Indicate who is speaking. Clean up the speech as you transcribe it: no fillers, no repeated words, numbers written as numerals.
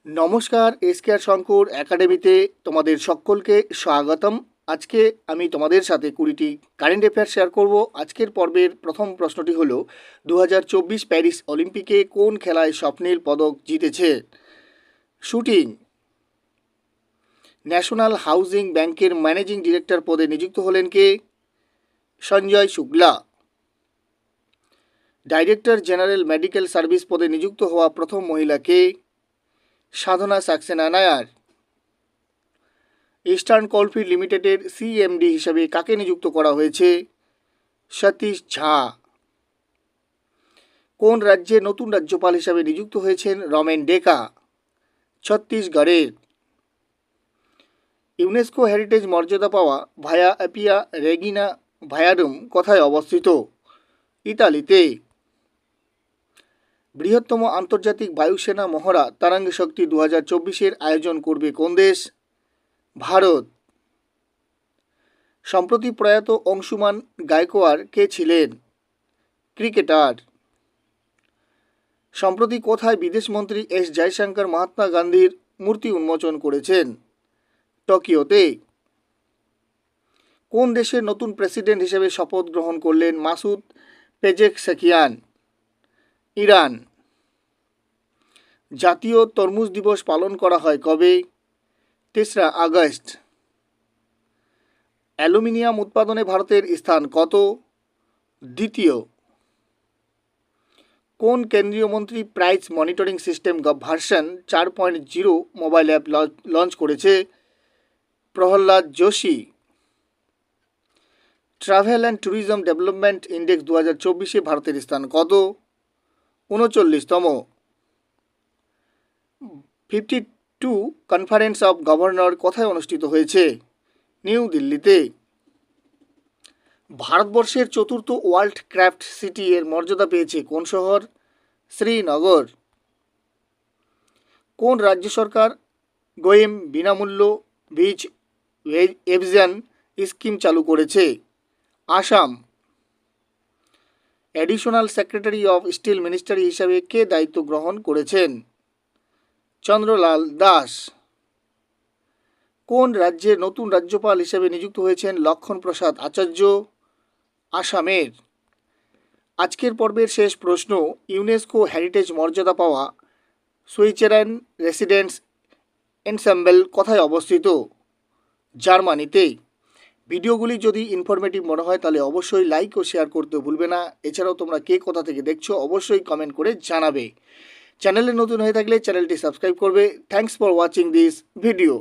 Speaker 1: নমস্কার, এসকেআর শঙ্কর একাডেমিতে তোমাদের সকলকে স্বাগতম। আজকে আমি তোমাদের সাথে 20টি কারেন্ট অ্যাফেয়ার শেয়ার করব। আজকের পর্বের প্রথম প্রশ্নটি হলো 2024 প্যারিস অলিম্পিকে কোন খেলায় স্বপ্নের পদক জিতেছে? শুটিং। ন্যাশনাল হাউজিং ব্যাংকের ম্যানেজিং ডিরেক্টর পদে নিযুক্ত হলেন কে? Sanjay Shukla. Director general medical service পদে নিযুক্ত হওয়া প্রথম মহিলা কে? সাধনা সাক্সেনা নায়ার। ইস্টার্ন কোলফিল্ড লিমিটেডের সিএমডি হিসাবে কাকে নিযুক্ত করা হয়েছে? সতীশ ঝা। কোন রাজ্যে নতুন রাজ্যপাল হিসাবে নিযুক্ত হয়েছেন রমেন ডেকা? ছত্তিশগড়ের। ইউনেস্কো হেরিটেজ মর্যাদা পাওয়া ভায়া অ্যাপিয়া রেগিনা ভায়াডুম কোথায় অবস্থিত? ইতালিতে। বৃহত্তম আন্তর্জাতিক বায়ুসেনা মহড়া তারাঙ্গ শক্তি 2024-এর আয়োজন করবে কোন দেশ? ভারত। সম্প্রতি প্রয়াত অংশুমান গায়কোয়াড় কে ছিলেন? ক্রিকেটার। সম্প্রতি কোথায় বিদেশমন্ত্রী এস জয়শঙ্কর মহাত্মা গান্ধীর মূর্তি উন্মোচন করেছেন? টোকিওতে। কোন দেশের নতুন প্রেসিডেন্ট হিসেবে শপথ গ্রহণ করলেন মাসুদ পেজেকশেকিয়ান? ইরান। জাতীয় তরমুজ দিবস পালন করা হয় কবে? 3রা আগস্ট। অ্যালুমিনিয়াম উৎপাদনে ভারতের স্থান কত? দ্বিতীয়। কোন কেন্দ্রীয় মন্ত্রী price monitoring system version 4.0 mobile app launch করেছে? Pralhad Joshi. Travel and tourism development index 2024-এ ভারতের স্থান কত? 39তম। 52 কনফারেন্স অফ গভর্নর কোথায় অনুষ্ঠিত হয়েছে? নিউ দিল্লিতে। ভারতবর্ষের চতুর্থ ওয়ার্ল্ড ক্রাফট সিটি এর মর্যাদা পেয়েছে কোন শহর? শ্রীনগর। কোন রাজ্য সরকার গোয়েম বিনামূল্য বীজ এভিয়ান স্কিম চালু করেছে? Assam. Additional secretary of steel ministry হিসাবে কে দায়িত্ব গ্রহণ করেছেন? চন্দ্রলাল দাস। কোন রাজ্যের নতুন রাজ্যপাল হিসেবে নিযুক্ত হয়েছেন লক্ষণ প্রসাদ আচার্য? আসামের। আজকের পর্বের শেষ প্রশ্ন, ইউনেস্কো হেরিটেজ মর্যাদা পাওয়া সুইচেরান রেসিডেন্স এনসেম্বল কোথায় অবস্থিত? জার্মানিতে। ভিডিওগুলি যদি ইনফরমেটিভ মনে হয় তাহলে অবশ্যই লাইক ও শেয়ার করতে ভুলবে না। এছাড়াও তোমরা কে কোথা থেকে দেখছো অবশ্যই কমেন্ট করে জানাবে। চ্যানেলে নতুন হয়ে থাকলে চ্যানেলটি সাবস্ক্রাইব করবে। Thanks for watching this video.